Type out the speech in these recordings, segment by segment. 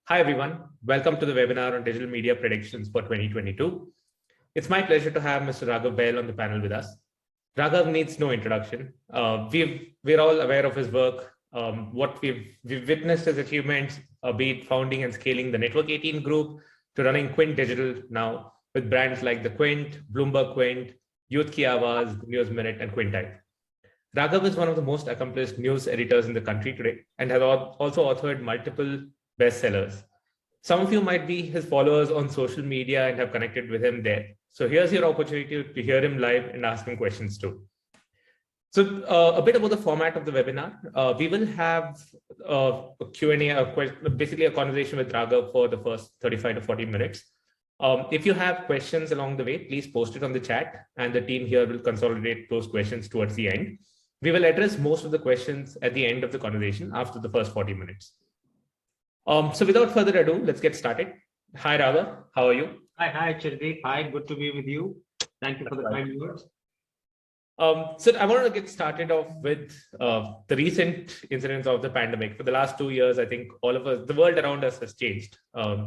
Hi everyone, welcome to the webinar on digital media predictions for 2022. It's my pleasure to have Mr. Raghav Bahl on the panel with us. Raghav needs no introduction. We're all aware of his work, what we've witnessed his achievements, be it founding and scaling the Network 18 group to running Quint Digital now with brands like the Quint, Bloomberg Quint, Youth Ki Awaaz, News Minute, and Quintype. Raghav is one of the most accomplished news editors in the country today and has also authored multiple bestsellers. Some of you might be his followers on social media and have connected with him there. So here's your opportunity to hear him live and ask him questions too. So a bit about the format of the webinar. We will have a Q&A, basically a conversation with Raghav for the first 35 to 40 minutes. If you have questions along the way, please post it on the chat and the team here will consolidate those questions towards the end. We will address most of the questions at the end of the conversation after the first 40 minutes. So without further ado, let's get started. Hi, Raghav. How are you? Hi, Chirdeep. Hi, good to be with you. Thank you for the kind words. So I wanted to get started off with the recent incidents of the pandemic. For the last 2 years, I think all of us, the world around us has changed.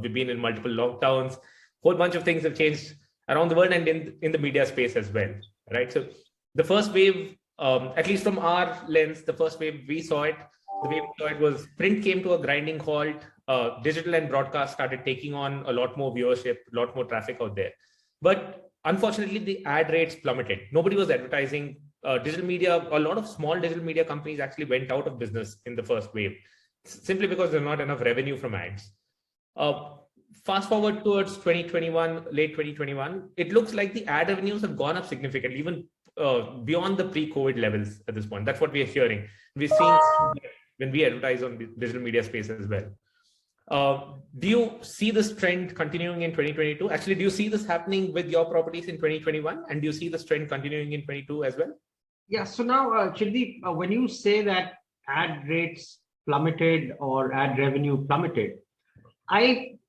We've been in multiple lockdowns. A whole bunch of things have changed around the world and in the media space as well, right? So the first wave, at least from our lens, the first wave we saw it, the way we saw it was print came to a grinding halt. Digital and broadcast started taking on a lot more viewership, a lot more traffic out there. But unfortunately, the ad rates plummeted. Nobody was advertising. Digital media, a lot of small digital media companies actually went out of business in the first wave, simply because there's not enough revenue from ads. Fast forward towards 2021, late 2021, it looks like the ad revenues have gone up significantly, even beyond the pre-COVID levels at this point. That's what we are hearing. We're seeing when we advertise on the digital media space as well. Do you see this trend continuing in 2022? Actually, do you see this happening with your properties in 2021? And do you see this trend continuing in 22 as well? Yeah, so now, Chirdeep, when you say that ad rates plummeted or ad revenue plummeted, I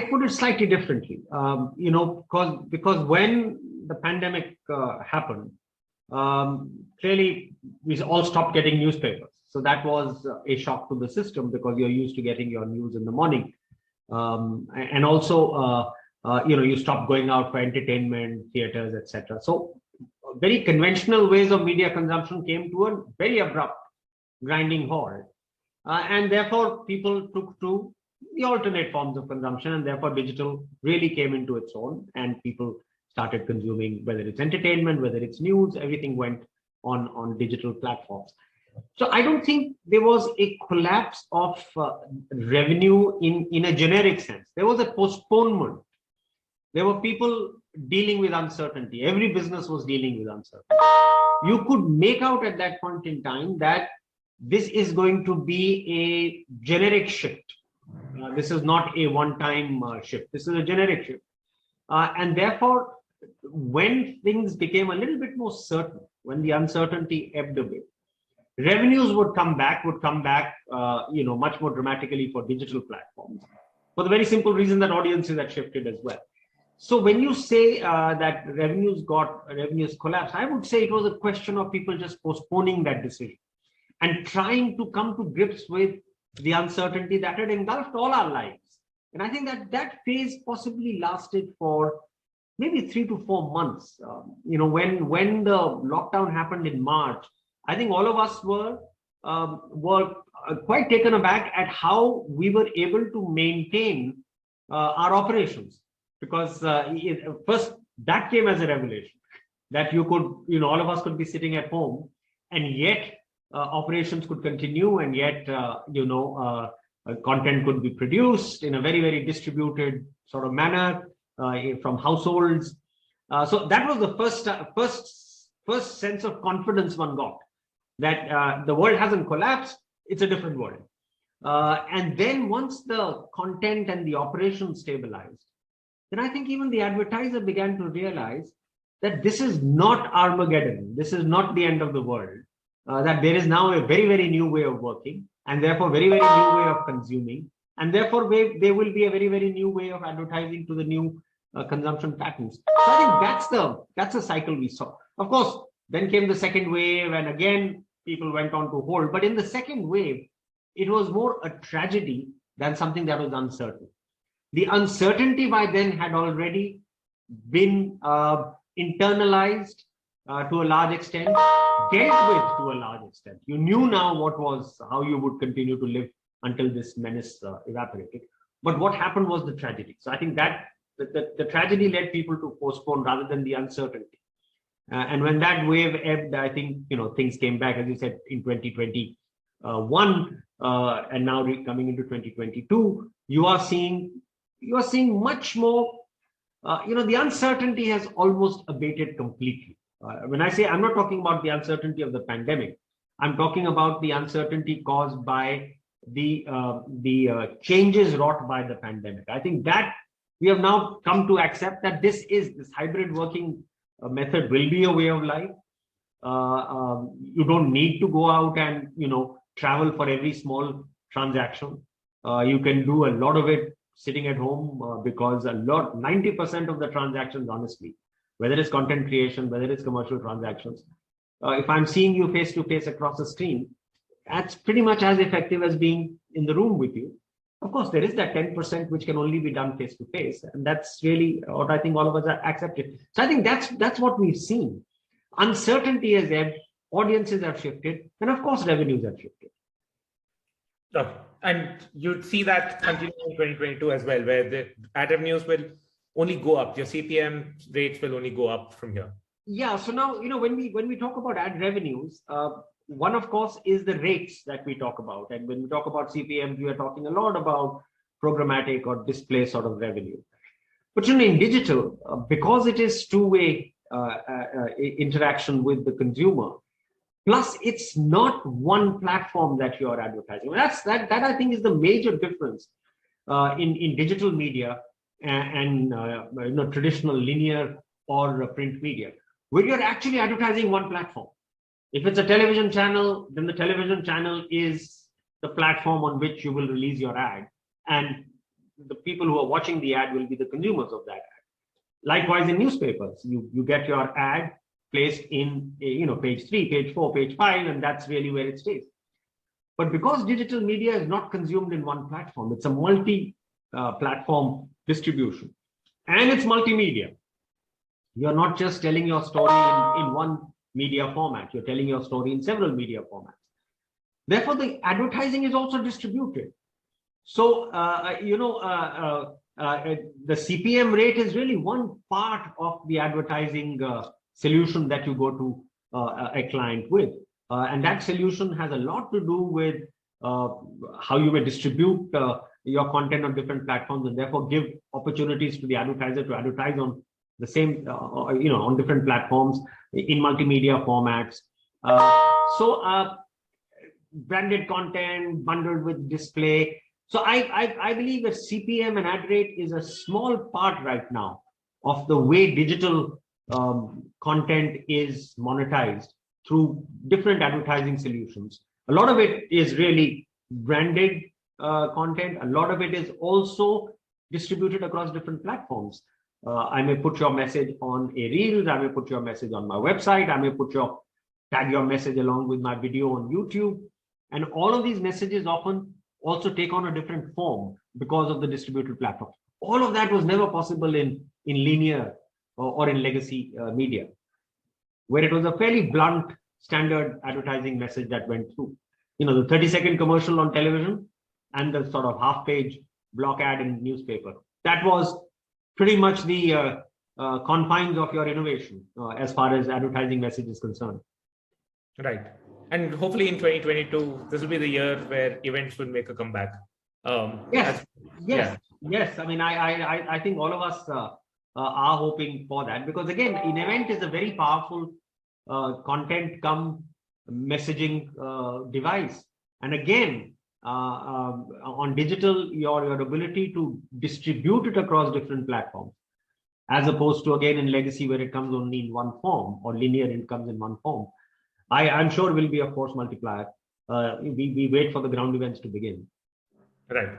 put it slightly differently, because when the pandemic happened, clearly we all stopped getting newspapers. So that was a shock to the system because you're used to getting your news in the morning. And also, you stopped going out for entertainment, theaters, etc. So very conventional ways of media consumption came to a very abrupt grinding halt. And therefore, people took to the alternate forms of consumption, and therefore digital really came into its own and people started consuming, whether it's entertainment, whether it's news, everything went on digital platforms. So I don't think there was a collapse of revenue in a generic sense. There was a postponement. There were people dealing with uncertainty. Every business was dealing with uncertainty. You could make out at that point in time that this is going to be a generic shift. This is not a one-time shift. This is a generic shift. And therefore, when things became a little bit more certain, when the uncertainty ebbed away, revenues would come back much more dramatically for digital platforms, for the very simple reason that audiences had shifted as well. So when you say that revenues collapsed, I would say it was a question of people just postponing that decision and trying to come to grips with the uncertainty that had engulfed all our lives. And I think that phase possibly lasted for maybe 3 to 4 months. When the lockdown happened in March, I think all of us were quite taken aback at how we were able to maintain our operations, because first that came as a revelation that you could, all of us could be sitting at home and yet operations could continue, and yet content could be produced in a very, very distributed sort of manner from households. So that was the first sense of confidence one got, that the world hasn't collapsed, it's a different world. And then once the content and the operation stabilized, then I think even the advertiser began to realize that this is not Armageddon, this is not the end of the world, that there is now a very, very new way of working, and therefore very, very new way of consuming, and therefore there will be a very, very new way of advertising to the new consumption patterns. So I think that's the cycle we saw. Of course, then came the second wave, and again, people went on to hold. But in the second wave, it was more a tragedy than something that was uncertain. The uncertainty by then had already been internalized to a large extent, dealt with to a large extent. You knew now how you would continue to live until this menace evaporated. But what happened was the tragedy. So I think that the tragedy led people to postpone rather than the uncertainty. And when that wave ebbed, I think things came back, as you said, in 2021, and now coming into 2022. You are seeing much more. The uncertainty has almost abated completely. When I say, I'm not talking about the uncertainty of the pandemic, I'm talking about the uncertainty caused by the changes wrought by the pandemic. I think that we have now come to accept that this hybrid working method will be a way of life. You don't need to go out and travel for every small transaction. You can do a lot of it sitting at home because 90% of the transactions, honestly, whether it's content creation, whether it's commercial transactions, if I'm seeing you face to face across the screen, that's pretty much as effective as being in the room with you. Of course, there is that 10% which can only be done face to face, and that's really what I think all of us are accepted. So I think that's what we've seen. Uncertainty has ebbed, audiences have shifted, and of course, revenues have shifted. Okay. And you'd see that continuing in 2022 as well, where the ad revenues will only go up. Your CPM rates will only go up from here. Yeah. So now, when we talk about ad revenues, one, of course, is the rates that we talk about. And when we talk about CPM, we are talking a lot about programmatic or display sort of revenue. But in digital, because it is two-way interaction with the consumer, plus it's not one platform that you are advertising. That I think is the major difference in digital media and traditional linear or print media, where you're actually advertising one platform. If it's a television channel, then the television channel is the platform on which you will release your ad, and the people who are watching the ad will be the consumers of that ad. Likewise, in newspapers, you get your ad placed in page 3, page 4, page 5, and that's really where it stays. But because digital media is not consumed in one platform, it's a multi-platform distribution, and it's multimedia. You're not just telling your story in one media format, you're telling your story in several media formats. Therefore, the advertising is also distributed. So, the CPM rate is really one part of the advertising solution that you go to a client with. And that solution has a lot to do with how you may distribute your content on different platforms, and therefore give opportunities to the advertiser to advertise on the same, on different platforms in multimedia formats. Branded content bundled with display. So I believe that CPM and ad rate is a small part right now of the way digital content is monetized through different advertising solutions. A lot of it is really branded content. A lot of it is also distributed across different platforms. I may put your message on a reel, I may put your message on my website, I may tag your message along with my video on YouTube. And all of these messages often also take on a different form because of the distributed platform. All of that was never possible in linear or in legacy media, where it was a fairly blunt standard advertising message that went through. The 30-second commercial on television and the sort of half-page block ad in newspaper. That was pretty much the confines of your innovation as far as advertising message is concerned. Right. And hopefully in 2022, this will be the year where events will make a comeback. Yes. I mean, I think all of us are hoping for that, because again, an event is a very powerful content come messaging device. And again, on digital, your ability to distribute it across different platforms, as opposed to, again, in legacy, where it comes only in one form, or linear, it comes in one form. I'm sure will be a force multiplier. We wait for the ground events to begin. Right.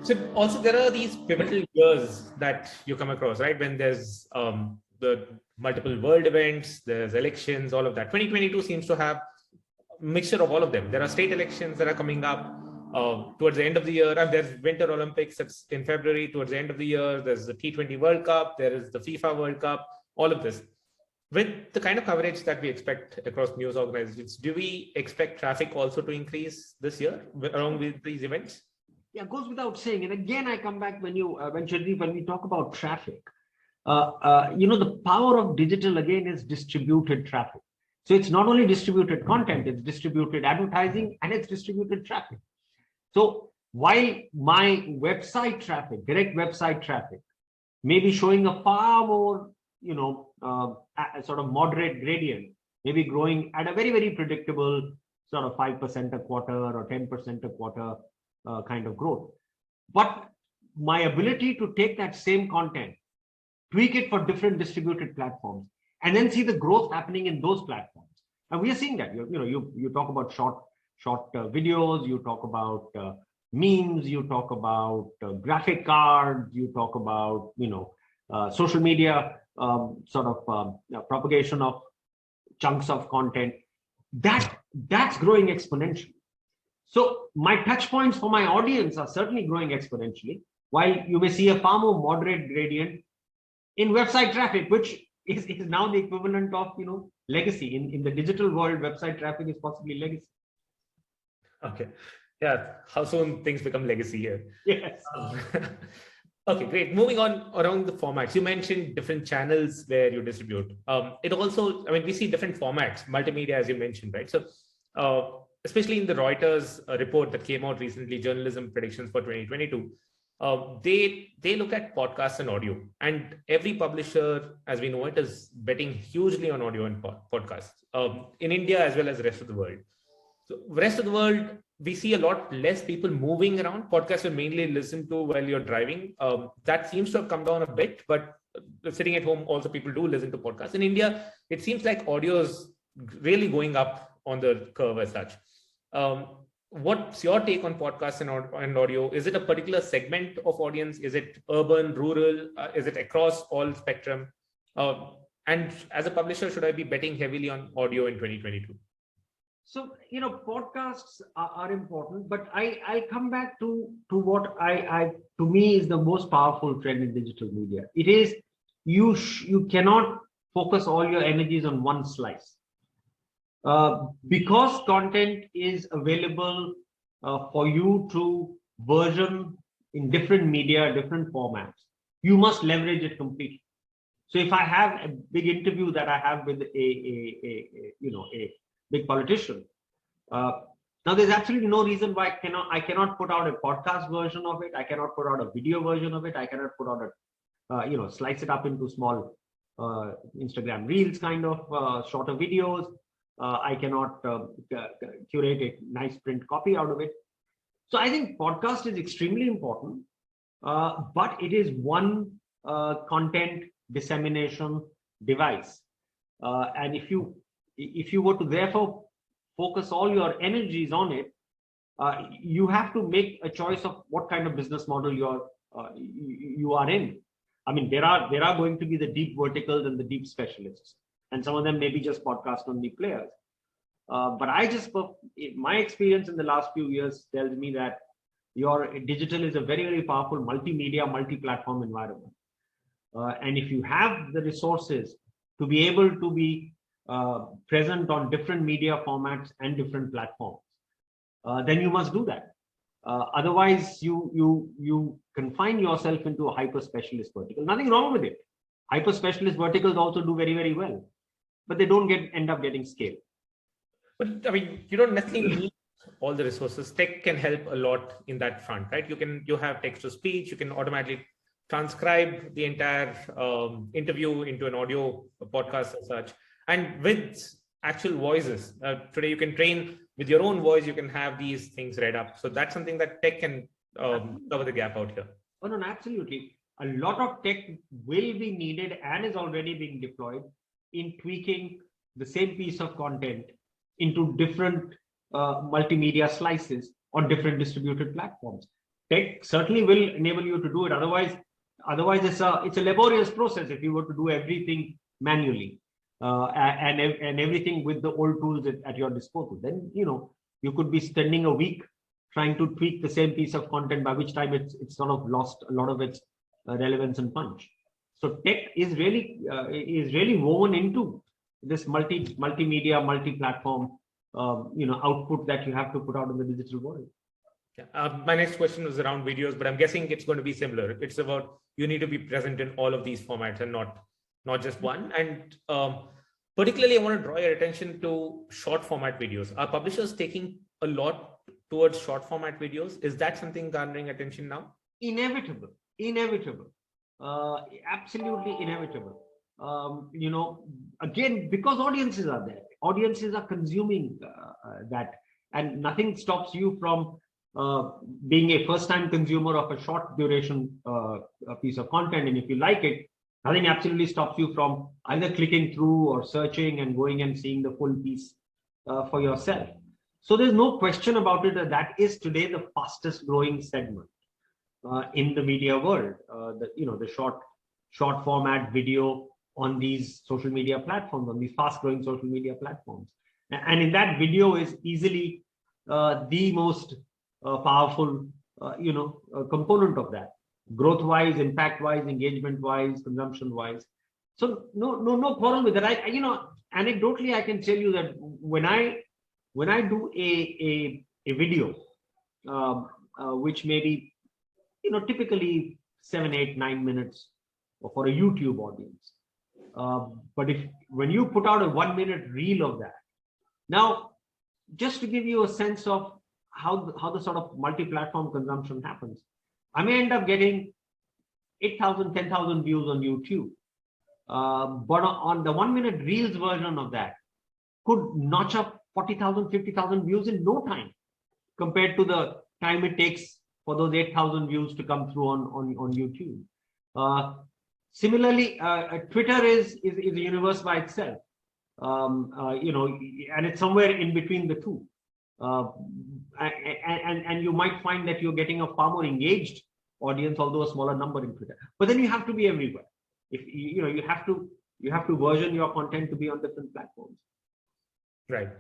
So also there are these pivotal years that you come across, right? When there's the multiple world events, there's elections, all of that. 2022 seems to have a mixture of all of them. There are state elections that are coming up. Towards the end of the year, and there's Winter Olympics it's in February. Towards the end of the year, there's the T20 World Cup, there is the FIFA World Cup, all of this. With the kind of coverage that we expect across news organizations, do we expect traffic also to increase this year along with these events? Yeah, goes without saying. And again, I come back when Chirdeep, when we talk about traffic, the power of digital again is distributed traffic. So it's not only distributed content, it's distributed advertising and it's distributed traffic. So while my website traffic, direct website traffic, may be showing a far more, sort of moderate gradient, maybe growing at a very, very predictable sort of 5% a quarter or 10% a quarter kind of growth. But my ability to take that same content, tweak it for different distributed platforms, and then see the growth happening in those platforms. And we are seeing that. You talk about short videos, you talk about memes, you talk about graphic cards, you talk about social media propagation of chunks of content. That's growing exponentially. So my touch points for my audience are certainly growing exponentially, while you may see a far more moderate gradient in website traffic, which is now the equivalent of legacy. In the digital world, website traffic is possibly legacy. Okay. Yeah. How soon things become legacy here? Yes. Okay, great. Moving on around the formats, you mentioned different channels where you distribute. It also, we see different formats, multimedia, as you mentioned, right? So, especially in the Reuters report that came out recently, journalism predictions for 2022, they look at podcasts and audio, and every publisher, as we know it, is betting hugely on audio and podcasts in India as well as the rest of the world. So rest of the world, we see a lot less people moving around. Podcasts are mainly listened to while you're driving. That seems to have come down a bit, but sitting at home, also people do listen to podcasts. In India, it seems like audio is really going up on the curve as such. What's your take on podcasts and audio? Is it a particular segment of audience? Is it urban, rural? Is it across all spectrum? And as a publisher, should I be betting heavily on audio in 2022? So, podcasts are important, but I'll come back to what to me is the most powerful trend in digital media. It is you cannot focus all your energies on one slice. Because content is available for you to version in different media, different formats, you must leverage it completely. So if I have a big interview that I have with a big politician, now there's absolutely no reason why I cannot put out a podcast version of it. I cannot put out a video version of it. I cannot put out a slice it up into small Instagram reels kind of shorter videos. I cannot curate a nice print copy out of it. So I think podcast is extremely important, but it is one content dissemination device. And if you were to therefore focus all your energies on it, you have to make a choice of what kind of business model you are in. There are going to be the deep verticals and the deep specialists, and some of them may be just podcast only players. But my experience in the last few years tells me that your digital is a very, very powerful multimedia, multi-platform environment. And if you have the resources to be able to be present on different media formats and different platforms, then you must do that. Otherwise, you confine yourself into a hyper specialist vertical. Nothing wrong with it. Hyper specialist verticals also do very, very well, but they don't end up getting scale. But you don't necessarily need all the resources. Tech can help a lot in that front, right? You have text to speech. You can automatically transcribe the entire interview into an audio podcast as such, and with actual voices. Today, you can train with your own voice. You can have these things read up. So that's something that tech can cover the gap out here. Oh no, absolutely. A lot of tech will be needed and is already being deployed in tweaking the same piece of content into different multimedia slices on different distributed platforms. Tech certainly will enable you to do it. Otherwise it's a laborious process if you were to do everything manually and everything with the old tools at your disposal. Then you could be spending a week trying to tweak the same piece of content, by which time it's sort of lost a lot of its relevance and punch. So tech is really woven into this multimedia, multi-platform, output that you have to put out in the digital world. Yeah. My next question was around videos, but I'm guessing it's going to be similar. It's about you need to be present in all of these formats and not just one. And particularly, I want to draw your attention to short format videos. Are publishers taking a lot towards short format videos? Is that something garnering attention now? Inevitable, absolutely inevitable. Again, because audiences are there, audiences are consuming that, and nothing stops you from being a first-time consumer of a short duration piece of content. And if you like it, nothing absolutely stops you from either clicking through or searching and going and seeing the full piece for yourself. So there's no question about it that is today the fastest growing segment in the media world. The short format video on these social media platforms, on these fast growing social media platforms. And in that, video is easily the most powerful component of that, growth wise, impact wise, engagement wise, consumption wise. So no problem with that. Anecdotally, I can tell you that when I do a video which may be typically 7, 8, 9 minutes for a YouTube audience, but when you put out a 1 minute reel of that, now just to give you a sense of how the sort of multi-platform consumption happens, I may end up getting 8,000, 10,000 views on YouTube, but on the 1 minute reels version of that could notch up 40,000, 50,000 views in no time, compared to the time it takes for those 8,000 views to come through on YouTube. Similarly, Twitter is a universe by itself, and it's somewhere in between the two. And you might find that you're getting a far more engaged audience, although a smaller number in Twitter. But then you have to be everywhere. If you have to version your content to be on different platforms. Right.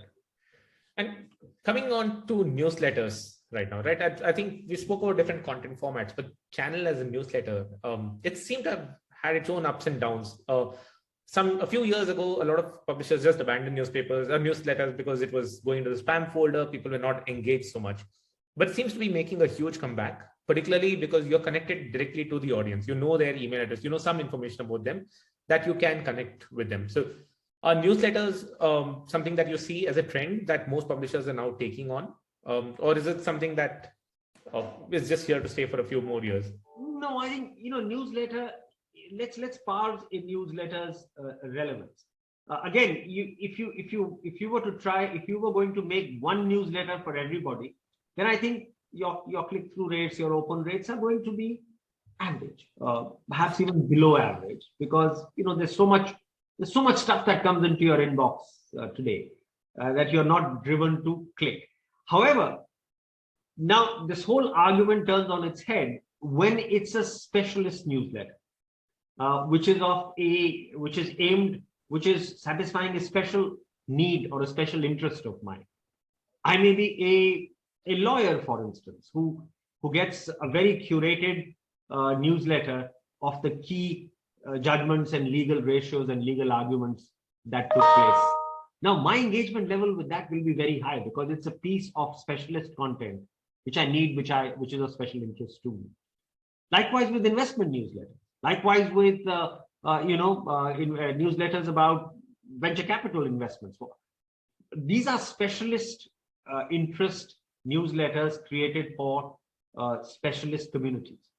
And coming on to newsletters right now, right? I think we spoke about different content formats, but channel as a newsletter, it seemed to have had its own ups and downs. A few years ago, a lot of publishers just abandoned newspapers or newsletters because it was going into the spam folder. People were not engaged so much, but it seems to be making a huge comeback, particularly because you're connected directly to the audience. You know their email address, some information about them that you can connect with them. So are newsletters something that you see as a trend that most publishers are now taking on? Or is it something that is just here to stay for a few more years? No, I think, newsletter, let's parse in newsletters relevance. Again, if you were going to make one newsletter for everybody, then I think your click-through rates, your open rates are going to be average, perhaps even below average, because there's so much stuff that comes into your inbox today that you're not driven to click. However, now this whole argument turns on its head when it's a specialist newsletter, which is satisfying a special need or a special interest of mine. I may be a lawyer, for instance, who gets a very curated newsletter of the key judgments and legal ratios and legal arguments that took place. Now, my engagement level with that will be very high because it's a piece of specialist content which I need, which is of special interest to me. Likewise with investment newsletters. Likewise with newsletters about venture capital investments. These are specialist interest newsletters created for specialist communities.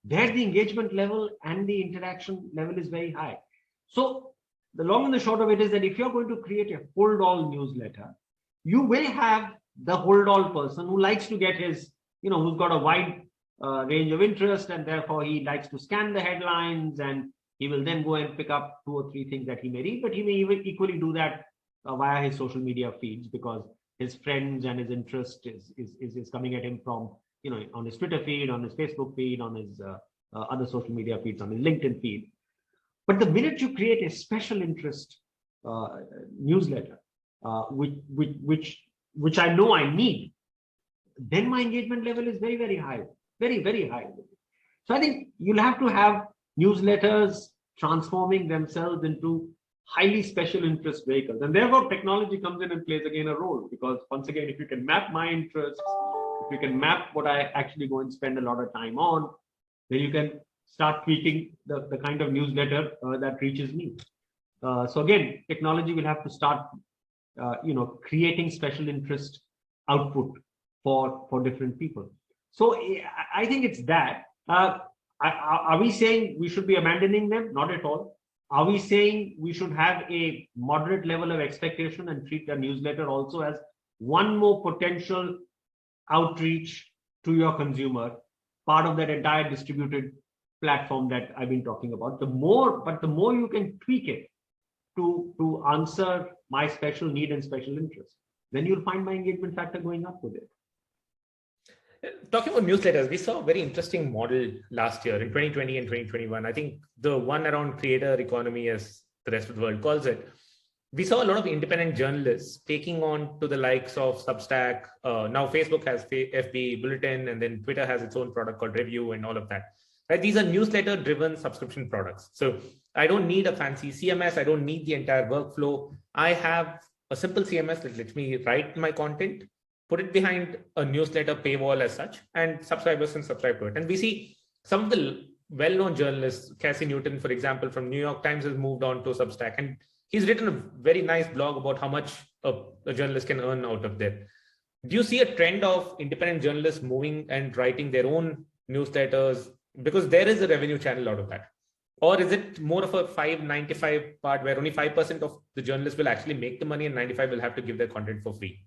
There, the engagement level and the interaction level is very high. So the long and the short of it is that if you're going to create a hold-all newsletter, you will have the hold-all person who likes to get his, who's got a wide range of interest, and therefore he likes to scan the headlines, and he will then go and pick up 2 or 3 things that he may read, but he may even equally do that via his social media feeds, because his friends and his interest is coming at him from, on his Twitter feed, on his Facebook feed, on his other social media feeds, on his LinkedIn feed. But the minute you create a special interest newsletter, which I know I need, then my engagement level is very, very high, very, very high. So I think you'll have to have newsletters transforming themselves into highly special interest vehicles. And therefore, technology comes in and plays again a role, because once again, if you can map my interests, if you can map what I actually go and spend a lot of time on, then you can start tweaking the kind of newsletter that reaches me. So again, technology will have to start, creating special interest output for different people. So I think it's that. Are we saying we should be abandoning them? Not at all. Are we saying we should have a moderate level of expectation and treat the newsletter also as one more potential outreach to your consumer, part of that entire distributed platform that I've been talking about? The more you can tweak it to answer my special need and special interest, then you'll find my engagement factor going up with it. Talking about newsletters, we saw a very interesting model last year in 2020 and 2021. I think the one around creator economy, as the rest of the world calls it. We saw a lot of independent journalists taking on to the likes of Substack. Now Facebook has FB Bulletin, and then Twitter has its own product called Review and all of that. Right? These are newsletter-driven subscription products. So I don't need a fancy CMS. I don't need the entire workflow. I have a simple CMS that lets me write my content, put it behind a newsletter paywall as such, and subscribers can subscribe to it. And we see some of the well-known journalists, Cassie Newton, for example, from New York Times, has moved on to Substack. And he's written a very nice blog about how much a journalist can earn out of that. Do you see a trend of independent journalists moving and writing their own newsletters? Because there is a revenue channel out of that. Or is it more of a 5-95 part where only 5% of the journalists will actually make the money and 95 will have to give their content for free?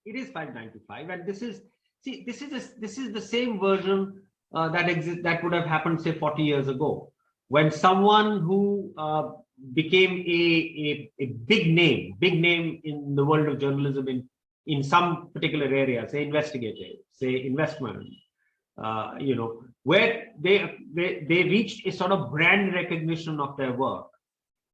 It is 595, and this is the same version that would have happened, say, 40 years ago, when someone who became a big name in the world of journalism in some particular area, say investigative, say investment, where they reached a sort of brand recognition of their work.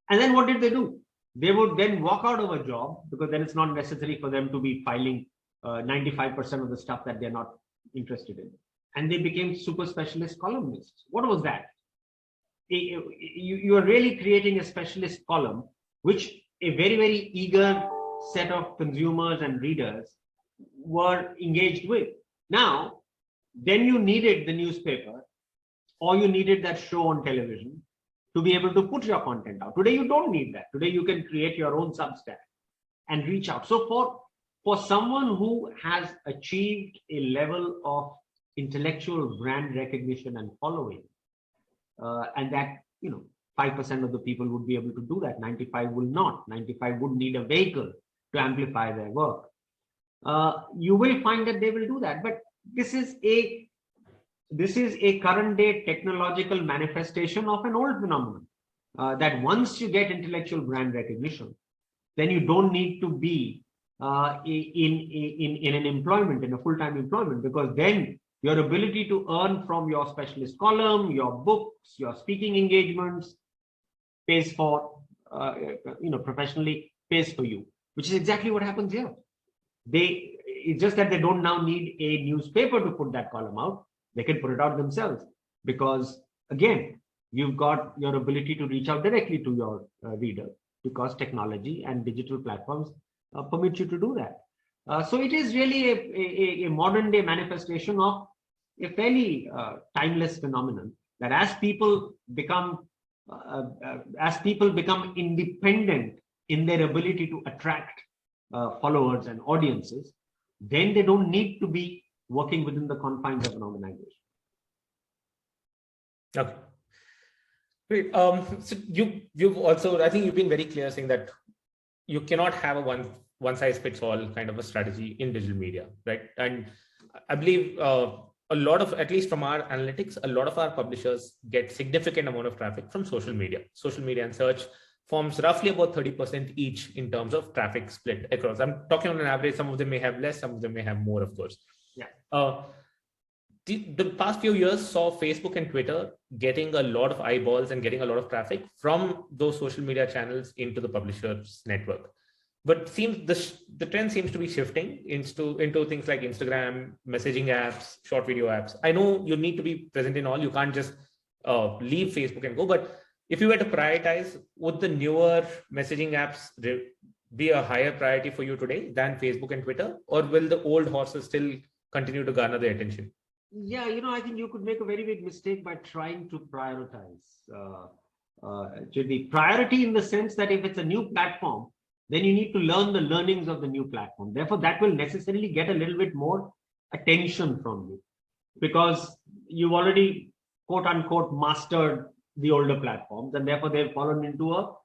And then what did they do? They would then walk out of a job, because then it's not necessary for them to be filing 95% of the stuff that they're not interested in. And they became super specialist columnists. What was that? You are really creating a specialist column, which a very, very eager set of consumers and readers were engaged with. Now, then you needed the newspaper, or you needed that show on television to be able to put your content out. Today, you don't need that. Today, you can create your own Substack and reach out. So for someone who has achieved a level of intellectual brand recognition and following, and that 5% of the people would be able to do that, 95 will not. 95 would need a vehicle to amplify their work. You will find that they will do that. But this is a current day technological manifestation of an old phenomenon, that once you get intellectual brand recognition, then you don't need to be in an employment, in a full-time employment, because then your ability to earn from your specialist column, your books, your speaking engagements pays for, professionally pays for you, which is exactly what happens here. It's just that they don't now need a newspaper to put that column out. They can put it out themselves, because again, you've got your ability to reach out directly to your reader, because technology and digital platforms permit you to do that. So it is really a modern day manifestation of a fairly timeless phenomenon, that as people become independent in their ability to attract followers and audiences, then they don't need to be working within the confines of an organization. Okay. Great. So you've also, I think you've been very clear saying that you cannot have a one size fits all kind of a strategy in digital media, right? And I believe a lot of, at least from our analytics, a lot of our publishers get significant amount of traffic from social media. Social media and search forms roughly about 30% each in terms of traffic split across. I'm talking on an average. Some of them may have less, some of them may have more, of course. Yeah. The past few years saw Facebook and Twitter getting a lot of eyeballs and getting a lot of traffic from those social media channels into the publishers network. but seems the trend seems to be shifting into things like Instagram, messaging apps, short video apps. I know you need to be present in all. You can't just leave Facebook and go. But if you were to prioritize, would the newer messaging apps be a higher priority for you today than Facebook and Twitter, or will the old horses still continue to garner the attention? Yeah, I think you could make a very big mistake by trying to prioritize. The priority in the sense that if it's a new platform, then you need to learn the learnings of the new platform. Therefore, that will necessarily get a little bit more attention from you because you've already, quote unquote, mastered the older platforms, and therefore they've fallen into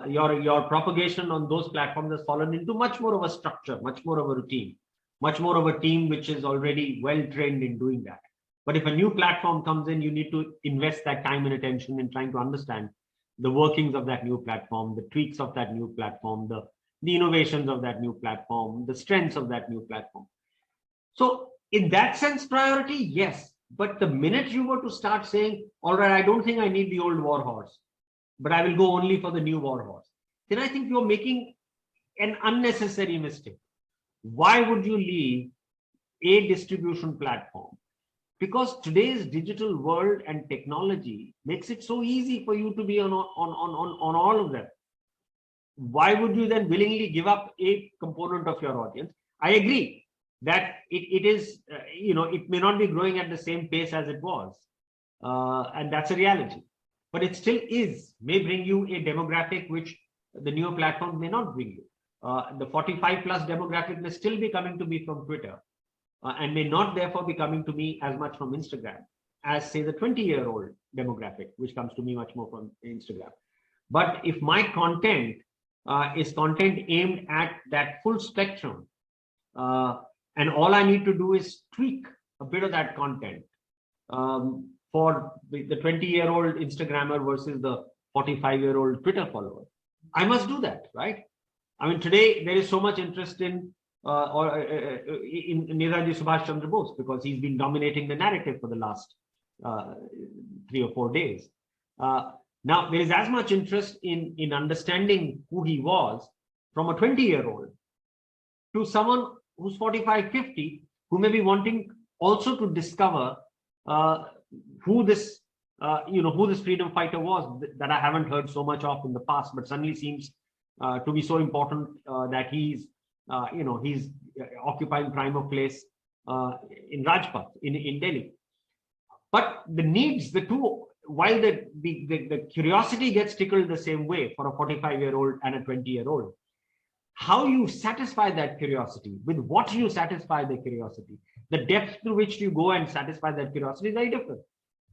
your propagation on those platforms has fallen into much more of a structure, much more of a routine, much more of a team which is already well trained in doing that. But if a new platform comes in, you need to invest that time and attention in trying to understand the workings of that new platform, the tweaks of that new platform, the innovations of that new platform, the strengths of that new platform. So in that sense, priority, yes. But the minute you were to start saying, all right, I don't think I need the old war horse, but I will go only for the new war horse, then I think you're making an unnecessary mistake. Why would you leave a distribution platform? Because today's digital world and technology makes it so easy for you to be on all of them. Why would you then willingly give up a component of your audience? I agree that it is, it may not be growing at the same pace as it was. And that's a reality. But it still may bring you a demographic which the newer platforms may not bring you. The 45 plus demographic may still be coming to me from Twitter. And may not therefore be coming to me as much from Instagram as, say, the 20-year-old demographic, which comes to me much more from Instagram. But if my content is content aimed at that full spectrum, and all I need to do is tweak a bit of that content for the 20-year-old Instagrammer versus the 45-year-old Twitter follower, I must do that, right? I mean, today there is so much interest in Netaji Subhash Chandra Bose because he's been dominating the narrative for the last 3 or 4 days. Now, there is as much interest in understanding who he was from a 20-year-old to someone who's 45, 50, who may be wanting also to discover who this freedom fighter was that I haven't heard so much of in the past, but suddenly seems to be so important that he's occupying prime of place in Rajpath in Delhi. But the needs, the two, while the curiosity gets tickled the same way for a 45-year-old and a 20-year-old, how you satisfy that curiosity, with what you satisfy the curiosity, the depth to which you go and satisfy that curiosity is very different.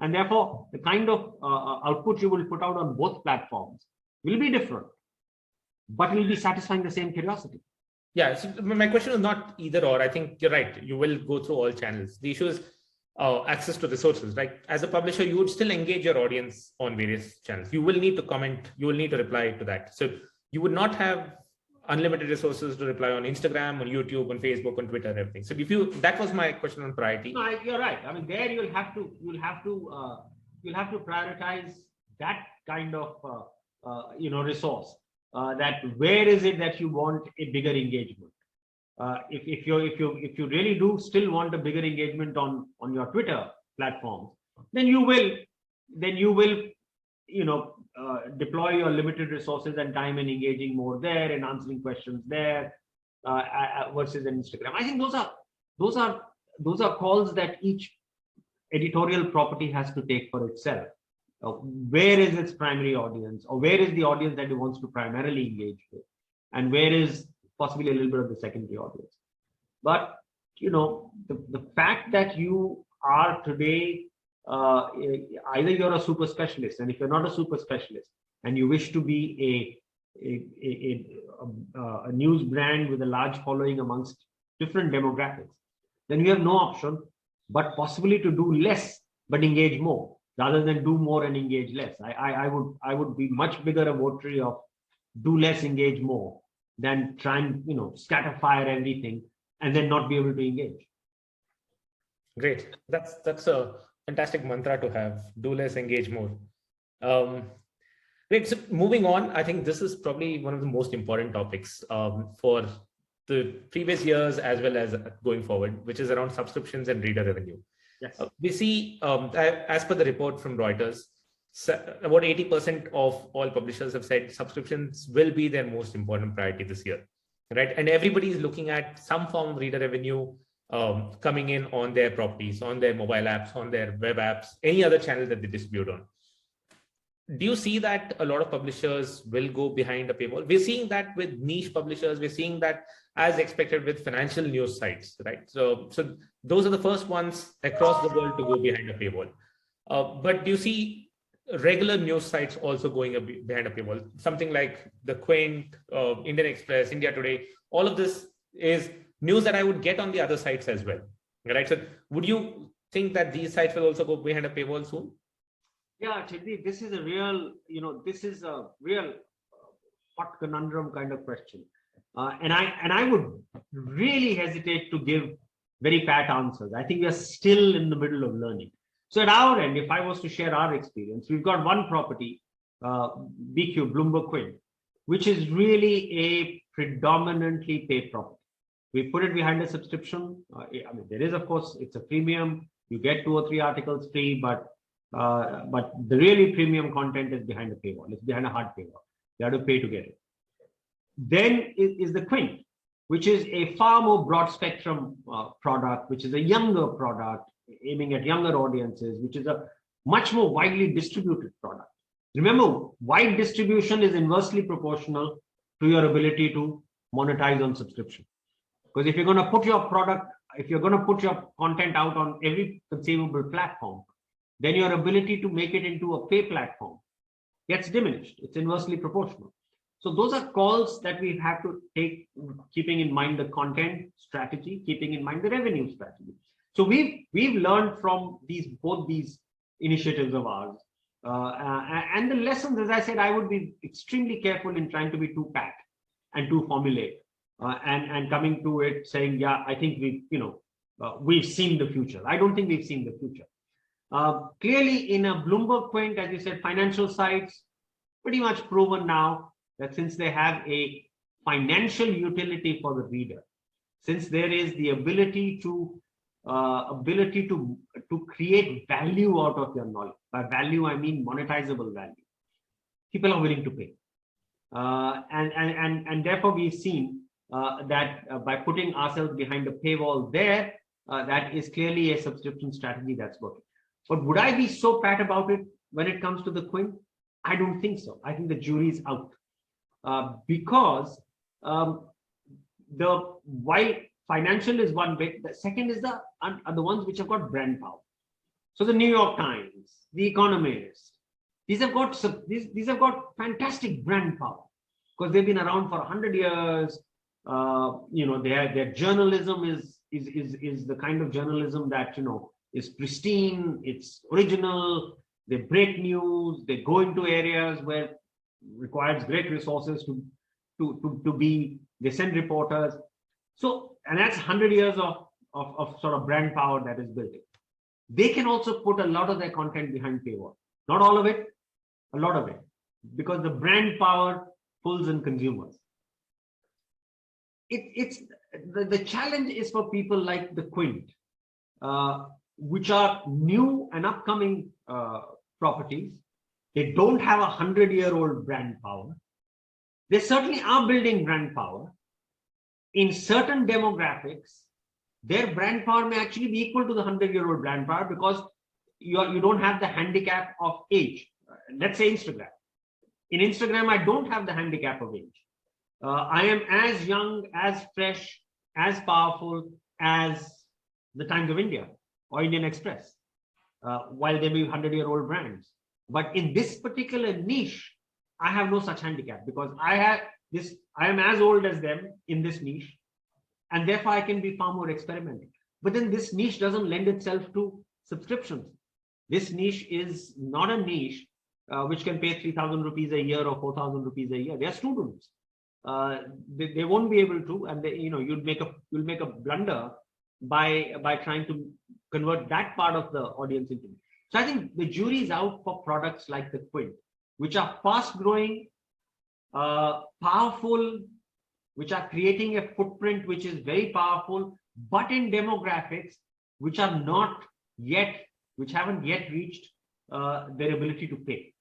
And therefore, the kind of output you will put out on both platforms will be different, but will be satisfying the same curiosity. Yeah, so my question is not either or. I think you're right. You will go through all channels. The issue is access to resources. Like as a publisher, you would still engage your audience on various channels. You will need to comment. You will need to reply to that. So you would not have unlimited resources to reply on Instagram, on YouTube, on Facebook, on Twitter, and everything. So that was my question on priority. No, you're right. I mean, there you'll have to prioritize that kind of resource. That where is it that you want a bigger engagement? If you really do still want a bigger engagement on your Twitter platform, then you will deploy your limited resources and time and engaging more there and answering questions there versus an Instagram. I think those are calls that each editorial property has to take for itself. Where is its primary audience, or where is the audience that it wants to primarily engage with, and where is possibly a little bit of the secondary audience. But the fact that you are today either you're a super specialist, and if you're not a super specialist and you wish to be a news brand with a large following amongst different demographics, then you have no option but possibly to do less but engage more, rather than do more and engage less. I would be much bigger a votary of do less, engage more, than try and scatter fire everything and then not be able to engage. Great. That's a fantastic mantra to have. Do less, engage more. Great. So moving on, I think this is probably one of the most important topics for the previous years as well as going forward, which is around subscriptions and reader revenue. Yes. We see, as per the report from Reuters, about 80% of all publishers have said subscriptions will be their most important priority this year, right? And everybody is looking at some form of reader revenue coming in on their properties, on their mobile apps, on their web apps, any other channel that they distribute on. Do you see that a lot of publishers will go behind a paywall? We're seeing that with niche publishers. We're seeing that as expected with financial news sites, right? So those are the first ones across the world to go behind a paywall. But do you see regular news sites also going behind a paywall? Something like the Quint, Indian Express, India Today, all of this is news that I would get on the other sites as well, right? So would you think that these sites will also go behind a paywall soon? Yeah, Chirdeep, this is a real, hot conundrum kind of question. And I would really hesitate to give very pat answers. I think we are still in the middle of learning. So at our end, if I was to share our experience, we've got one property, BQ, Bloomberg Quint, which is really a predominantly paid property. We put it behind a subscription. There is, of course, it's a premium. You get 2 or 3 articles free, but the really premium content is behind a paywall. It's behind a hard paywall. You have to pay to get it. Then is the Quint, which is a far more broad spectrum product, which is a younger product aiming at younger audiences, which is a much more widely distributed product. Remember, wide distribution is inversely proportional to your ability to monetize on subscription. Because if you're going to put your product, if you're going to put your content out on every conceivable platform, then your ability to make it into a pay platform gets diminished. It's inversely proportional. So those are calls that we have to take, keeping in mind the content strategy, keeping in mind the revenue strategy. So we've learned from both these initiatives of ours, and the lessons. As I said, I would be extremely careful in trying to be too pat and too formulaic, and coming to it saying, yeah, I think we've seen the future. I don't think we've seen the future. Clearly, in a Bloomberg Quint, as you said, financial sites pretty much proven now that since they have a financial utility for the reader, since there is the ability to create value out of your knowledge. By value, I mean monetizable value. People are willing to pay, and therefore we've seen that by putting ourselves behind a paywall there, that is clearly a subscription strategy that's working. But would I be so pat about it when it comes to the Quint? I don't think so. I think the jury's out, because while financial is one bit, the second is are the ones which have got brand power. So the New York Times, the Economist, these have got fantastic brand power because they've been around for 100 years. Their journalism is the kind of journalism that is pristine, it's original. They break news, they go into areas where requires great resources they send reporters. So, and that's 100 years of sort of brand power that is built in. They can also put a lot of their content behind paywall. Not all of it, a lot of it, because the brand power pulls in consumers. The challenge is for people like the Quint, which are new and upcoming properties. They don't have 100-year-old brand power. They certainly are building brand power. In certain demographics, their brand power may actually be equal to the 100-year-old brand power because you don't have the handicap of age. Let's say Instagram. In Instagram, I don't have the handicap of age. I am as young, as fresh, as powerful as the Times of India or Indian Express, while they be 100-year-old brands. But in this particular niche, I have no such handicap because I am as old as them in this niche, and therefore I can be far more experimental. But then this niche doesn't lend itself to subscriptions. This niche is not a niche which can pay 3,000 rupees a year or 4,000 rupees a year. They are students. They won't be able to, and you'll make a blunder by trying to convert that part of the audience into. So I think the jury is out for products like the Quint, which are fast growing, powerful, which are creating a footprint which is very powerful, but in demographics which are not yet, which haven't yet reached their ability to pay.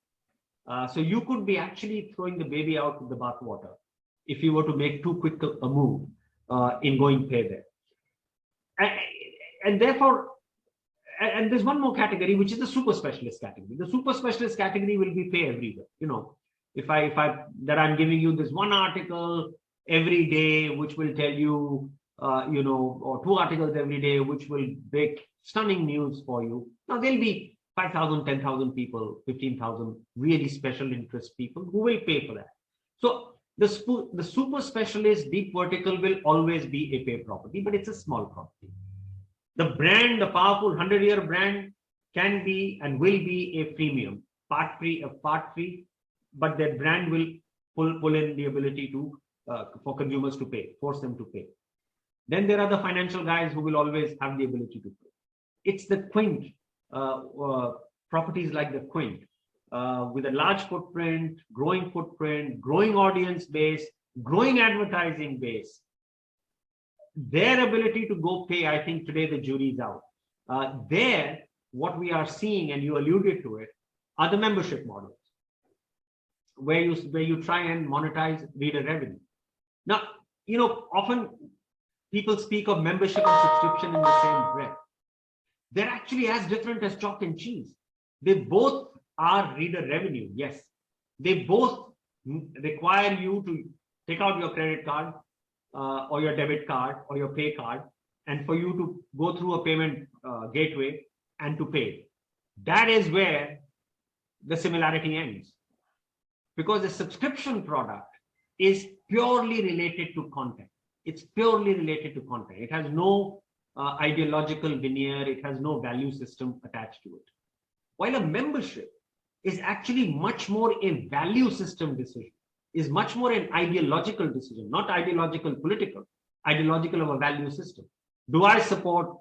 So you could be actually throwing the baby out with the bathwater if you were to make too quick a move in going pay there. And therefore, and there's one more category, which is the super specialist category. The super specialist category will be pay everywhere. You know, if I'm giving you this one article every day, which will tell you, you know, or two articles every day, which will break stunning news for you. Now there'll be 5,000, 10,000 people, 15,000 really special interest people who will pay for that. So the super specialist deep vertical will always be a pay property, but it's a small property. The brand, the powerful 100-year brand can be and will be a freemium, part free, but their brand will pull in the ability to for consumers to pay, force them to pay. Then there are the financial guys who will always have the ability to pay. It's the Quint, properties like the Quint, with a large footprint, growing audience base, growing advertising base. Their ability to go pay, I think today the jury's out. There, what we are seeing, and you alluded to it, are the membership models, where you try and monetize reader revenue. Now, you know, often people speak of membership and subscription in the same breath. They're actually as different as chalk and cheese. They both are reader revenue, yes. They both require you to take out your credit card, or your debit card or your pay card, and for you to go through a payment gateway and to pay. That is where the similarity ends, because the subscription product is purely related to content. It's purely related to content. It has no ideological veneer. It has no value system attached to it. While a membership is actually much more a value system decision, is much more an ideological decision, not ideological political, ideological of a value system. Do I support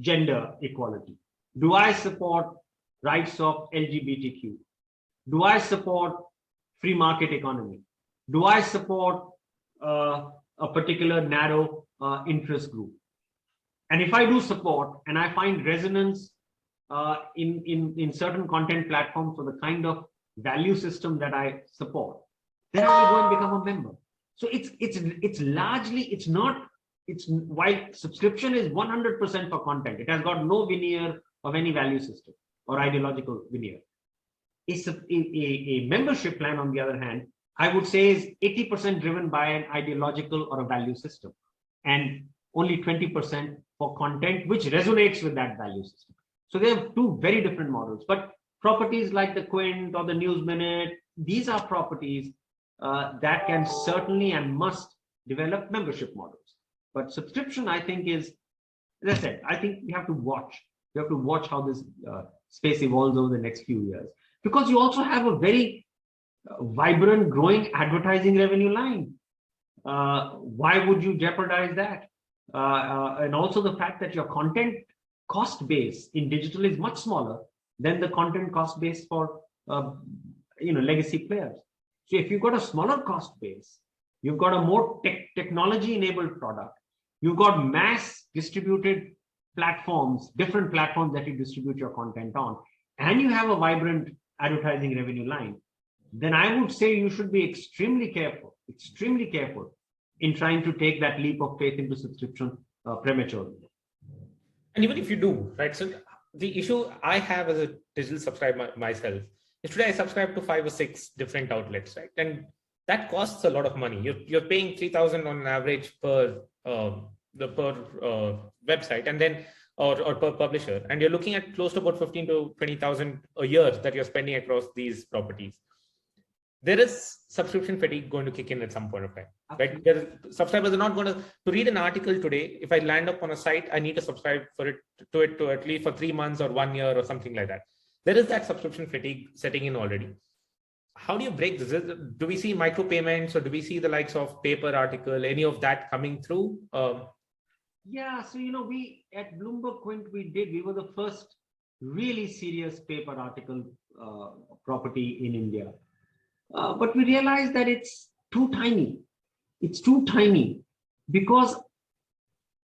gender equality? Do I support rights of LGBTQ? Do I support free market economy? Do I support a particular narrow interest group? And if I do support and I find resonance in certain content platforms for the kind of value system that I support, then I will go and become a member. So it's largely, while subscription is 100% for content, it has got no veneer of any value system or ideological veneer. A membership plan, on the other hand, I would say is 80% driven by an ideological or a value system, and only 20% for content which resonates with that value system. So they have two very different models. But properties like the Quint or the News Minute, these are properties that can certainly and must develop membership models. But subscription, I think, is, as I said, I think we have to watch. You have to watch how this space evolves over the next few years, because you also have a very vibrant, growing advertising revenue line. Why would you jeopardize that? And also the fact that your content cost base in digital is much smaller than the content cost base for legacy players. So if you've got a smaller cost base, you've got a more technology-enabled product, you've got mass distributed platforms, different platforms that you distribute your content on, and you have a vibrant advertising revenue line, then I would say you should be extremely careful in trying to take that leap of faith into subscription prematurely. And even if you do, right? So the issue I have as a digital subscriber myself is today I subscribe to 5 or 6 different outlets, right? And that costs a lot of money. You're paying 3,000 on an average per website, and then or per publisher, and you're looking at close to about 15 to 20,000 a year that you're spending across these properties. There is subscription fatigue going to kick in at some point of time, right? Subscribers are not going to read an article today. If I land up on a site, I need to subscribe to it at least for 3 months or 1 year or something like that. There is that subscription fatigue setting in already. How do you break this? Do we see micropayments, or do we see the likes of paper article, any of that coming through? Yeah, so we at Bloomberg Quint, we were the first really serious paper article property in India. But we realize that it's too tiny. It's too tiny because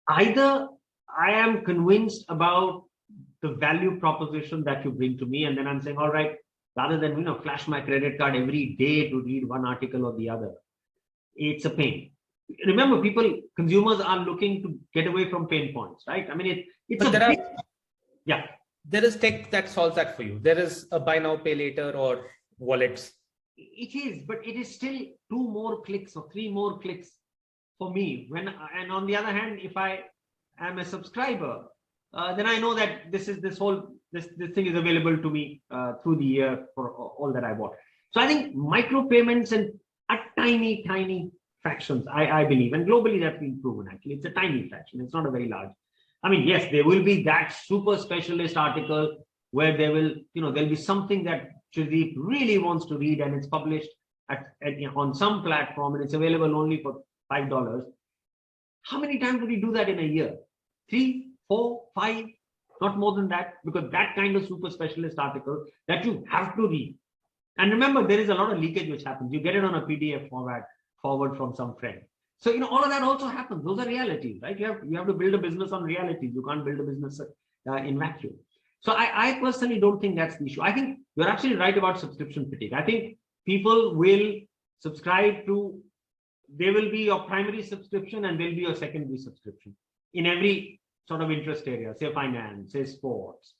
either I am convinced about the value proposition that you bring to me, and then I'm saying, all right, rather than flash my credit card every day to read one article or the other, it's a pain. Remember, consumers are looking to get away from pain points, right? I mean, it's but a big, yeah. There is tech that solves that for you. There is a buy now, pay later or wallets. It is, but it is still 2 more clicks or 3 more clicks for me. And on the other hand, if I am a subscriber, then I know that this thing is available to me through the year for all that I bought. So I think micropayments and a tiny fractions, I believe, and globally that's been proven. Actually, it's a tiny fraction. It's not a very large. I mean, yes, there will be that super specialist article where there'll be something that Chirdeep really wants to read, and it's published on some platform, and it's available only for $5. How many times would he do that in a year? 3, 4, 5, not more than that, because that kind of super specialist article that you have to read. And remember, there is a lot of leakage which happens. You get it on a PDF forward from some friend. So all of that also happens. Those are realities, right? You have to build a business on realities. You can't build a business in vacuum. So I personally don't think that's the issue. I think you're absolutely right about subscription fatigue. I think people will subscribe to, there will be your primary subscription and there'll be your secondary subscription in every sort of interest area, say finance, say sports.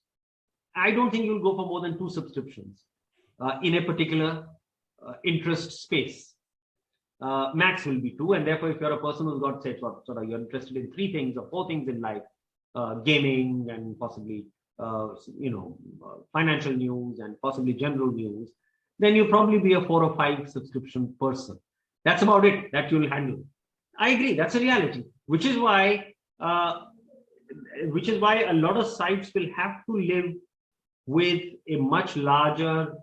I don't think you'll go for more than 2 subscriptions in a particular interest space. Max will be 2, and therefore if you're a person who's got, say, sort of you're interested in 3 things or 4 things in life, gaming and possibly financial news and possibly general news, then you'll probably be a 4 or 5 subscription person. That's about it that you'll handle. I agree, that's a reality, which is why a lot of sites will have to live with a much larger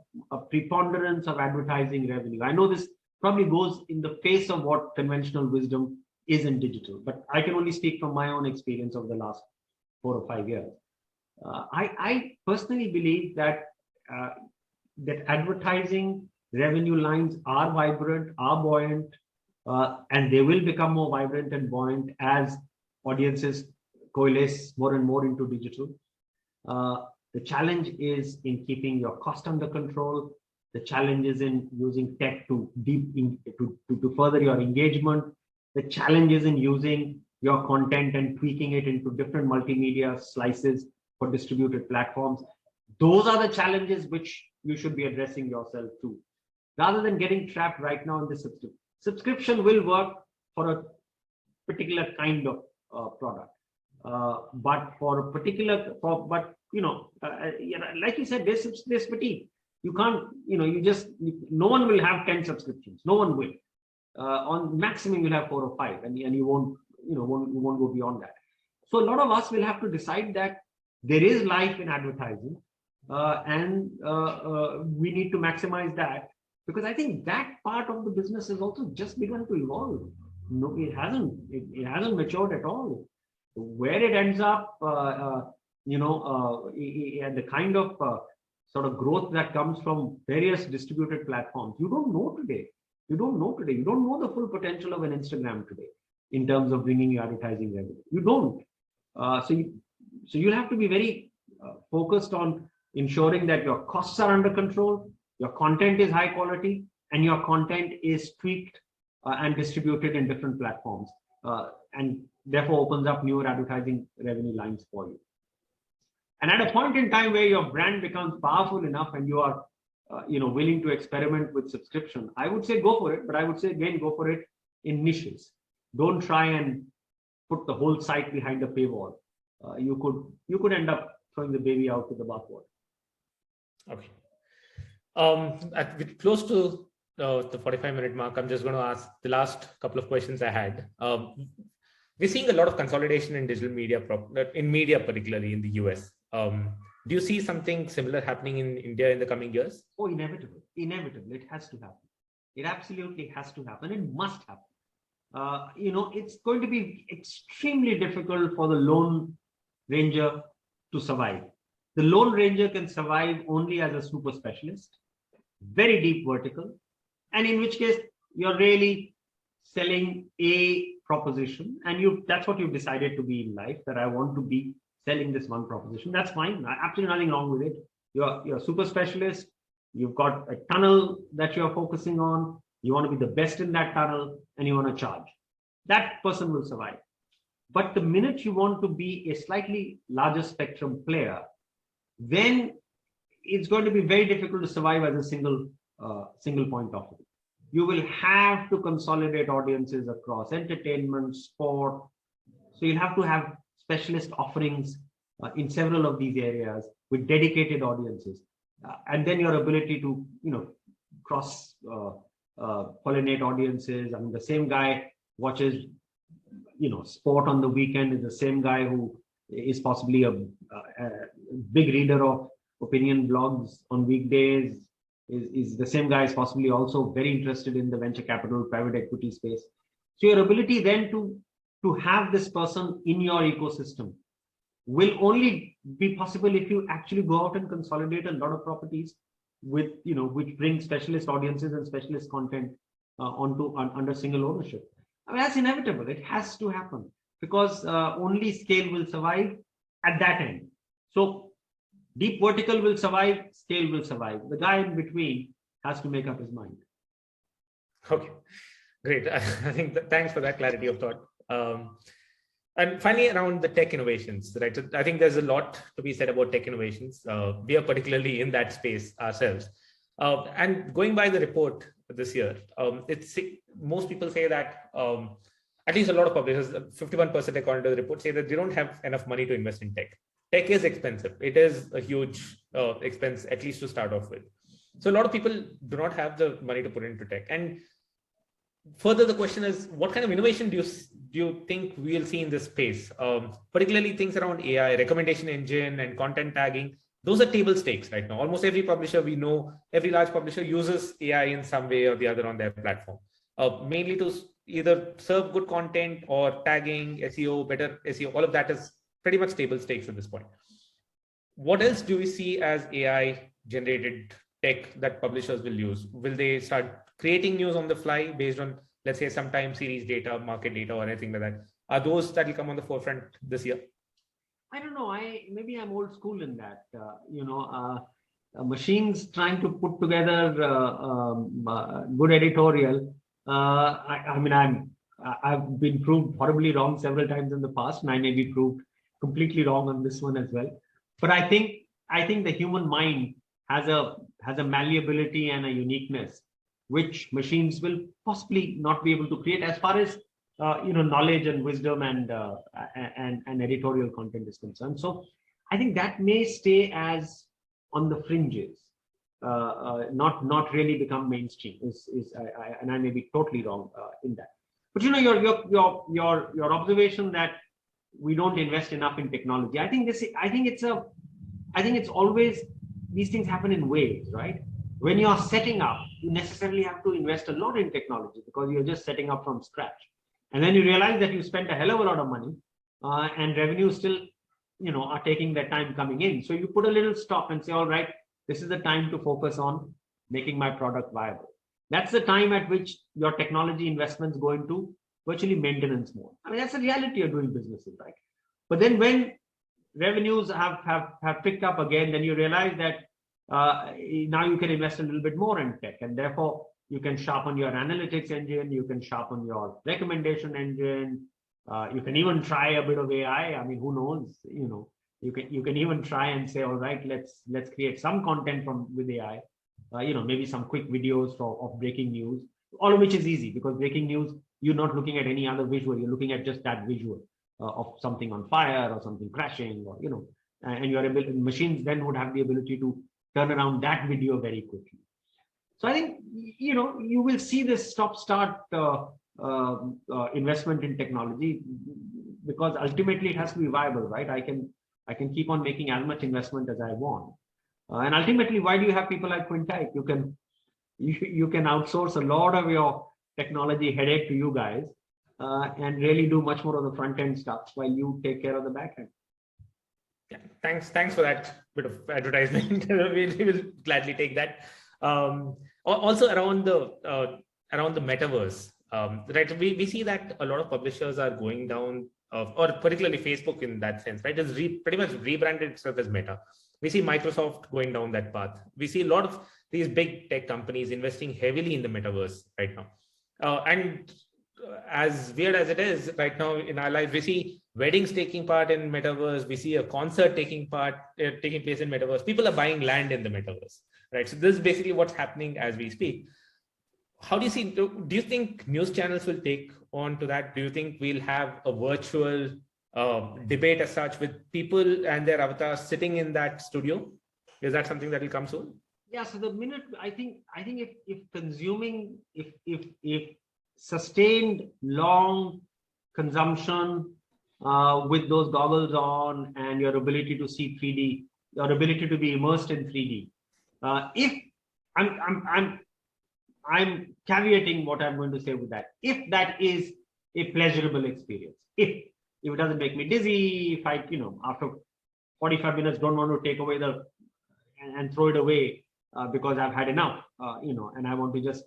preponderance of advertising revenue. I know this probably goes in the face of what conventional wisdom is in digital, but I can only speak from my own experience over the last 4 or 5 years. I personally believe that advertising revenue lines are vibrant, are buoyant, and they will become more vibrant and buoyant as audiences coalesce more and more into digital. The challenge is in keeping your cost under control. The challenge is in using tech to further your engagement. The challenge is in using your content and tweaking it into different multimedia slices for distributed platforms. Those are the challenges which you should be addressing yourself to, rather than getting trapped right now in the subscription. Subscription will work for a particular kind of product, but for a particular, like you said, there's fatigue. You can't, no one will have 10 subscriptions. No one will. On maximum, you'll have 4 or 5, and you won't go beyond that. So a lot of us will have to decide that there is life in advertising, and we need to maximize that, because I think that part of the business has also just begun to evolve. No, it hasn't matured at all. Where it ends up, and the kind of sort of growth that comes from various distributed platforms, you don't know today. You don't know the full potential of an Instagram today in terms of bringing you advertising revenue. You don't. So you'll have to be very focused on ensuring that your costs are under control, your content is high quality, and your content is tweaked and distributed in different platforms, and therefore opens up newer advertising revenue lines for you. And at a point in time where your brand becomes powerful enough and you are willing to experiment with subscription, I would say go for it, but I would say again, go for it in niches. Don't try and put the whole site behind a paywall. You could end up throwing the baby out with the bathwater. Okay. Close to the 45-minute mark, I'm just going to ask the last couple of questions I had. We're seeing a lot of consolidation in digital media, in media, particularly in the US. Do you see something similar happening in India in the coming years? Oh, inevitable. It has to happen. It absolutely has to happen. It must happen. It's going to be extremely difficult for the lone ranger to survive. The lone ranger can survive only as a super specialist, very deep vertical, and in which case you're really selling a proposition, and that's what you've decided to be in life, that I want to be selling this one proposition. That's fine. Absolutely nothing wrong with it. You're a super specialist. You've got a tunnel that you're focusing on. You want to be the best in that tunnel, and you want to charge. That person will survive. But the minute you want to be a slightly larger spectrum player, then it's going to be very difficult to survive as a single point of view. You will have to consolidate audiences across entertainment, sport. So you'll have to have specialist offerings in several of these areas with dedicated audiences. And then your ability to, cross pollinate audiences. I mean, the same guy watches, sport on the weekend is the same guy who is possibly a big reader of opinion blogs on weekdays. Is the same guy is possibly also very interested in the venture capital, private equity space. So your ability then to have this person in your ecosystem will only be possible if you actually go out and consolidate a lot of properties with, which bring specialist audiences and specialist content under single ownership. I mean, that's inevitable. It has to happen because only scale will survive at that end. So deep vertical will survive, scale will survive. The guy in between has to make up his mind. Okay, great. I think thanks for that clarity of thought. And finally, around the tech innovations, right? I think there's a lot to be said about tech innovations. We are particularly in that space ourselves. And going by the report this year, most people say that at least a lot of publishers, 51% according to the report, say that they don't have enough money to invest in tech. Tech is expensive. It is a huge expense, at least to start off with. So a lot of people do not have the money to put into tech. And further, the question is, what kind of innovation do you think we'll see in this space? Particularly things around AI, recommendation engine, and content tagging. Those are table stakes right now. Almost every publisher we know, every large publisher uses AI in some way or the other on their platform, mainly to either serve good content or tagging, SEO, better SEO. All of that is pretty much table stakes at this point. What else do we see as AI generated tech that publishers will use? Will they start creating news on the fly based on, let's say, some time series data, market data, or anything like that? Are those that will come on the forefront this year? I don't know. Maybe I'm old school in that. Machines trying to put together good editorial. I've been proved horribly wrong several times in the past, and I may be proved completely wrong on this one as well. But I think the human mind has a malleability and a uniqueness which machines will possibly not be able to create as far as knowledge and wisdom and editorial content is concerned. So I think that may stay as on the fringes, not really become mainstream. And I may be totally wrong in that. But your observation that we don't invest enough in technology. I think it's always, these things happen in waves, right? When you're setting up, you necessarily have to invest a lot in technology because you're just setting up from scratch. And then you realize that you spent a hell of a lot of money and revenue still, are taking their time coming in. So you put a little stop and say, all right, this is the time to focus on making my product viable. That's the time at which your technology investments go into virtually maintenance mode. I mean, that's the reality of doing businesses, right? But then when revenues have picked up again, then you realize that now you can invest a little bit more in tech, and therefore you can sharpen your analytics engine, you can sharpen your recommendation engine, you can even try a bit of AI. I mean, who knows? You can even try and say, all right, let's create some content with AI. Maybe some quick videos of breaking news, all of which is easy because breaking news, you're not looking at any other visual, you're looking at just that visual of something on fire or something crashing, or and machines then would have the ability to turn around that video very quickly. So I think you will see this stop-start investment in technology because ultimately it has to be viable, right? I can keep on making as much investment as I want, and ultimately, why do you have people like Quintype? You can outsource a lot of your technology headache to you guys and really do much more of the front end stuff while you take care of the back end. Yeah, thanks for that bit of advertisement. We will gladly take that. Also around the metaverse, right? We see that a lot of publishers are going down, or particularly Facebook in that sense, right? It's pretty much rebranded itself as Meta. We see Microsoft going down that path. We see a lot of these big tech companies investing heavily in the metaverse right now. And as weird as it is right now in our lives, we see weddings taking part in metaverse. We see a concert taking place in metaverse. People are buying land in the metaverse, right? So this is basically what's happening as we speak. How do you see, do you think news channels will take on to that? Do you think we'll have a virtual debate as such with people and their avatars sitting in that studio? Is that something that will come soon? Yeah. So the minute I think if consuming, if sustained long consumption with those goggles on and your ability to see 3D, your ability to be immersed in 3D, if I'm caveating what I'm going to say with that. If that is a pleasurable experience, if it doesn't make me dizzy, if I, after 45 minutes don't want to take away and throw it away because I've had enough, and I want to just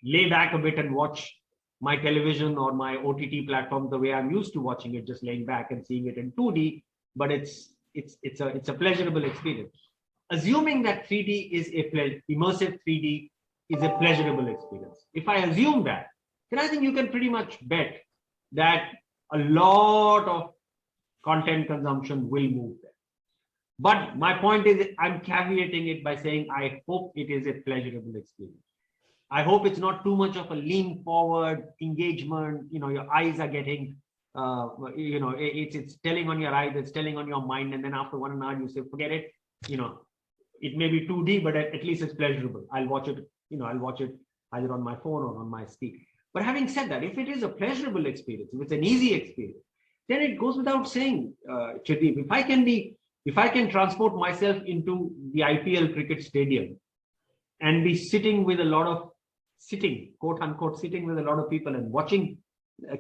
lay back a bit and watch my television or my OTT platform the way I'm used to watching it, just laying back and seeing it in 2D, but it's a pleasurable experience. Assuming that 3D is immersive 3D is a pleasurable experience. If I assume that, then I think you can pretty much bet that a lot of content consumption will move there. But my point is, I'm caveating it by saying, I hope it is a pleasurable experience. I hope it's not too much of a lean forward engagement. Your eyes are getting, it's telling on your eyes, it's telling on your mind. And then after 1 hour, you say, forget it. It may be 2D, but at least it's pleasurable. I'll watch it. I'll watch it either on my phone or on my screen. But having said that, if it is a pleasurable experience, if it's an easy experience, then it goes without saying, Chirdeep, if I can transport myself into the IPL cricket stadium and be sitting with a lot of quote unquote, sitting with a lot of people and watching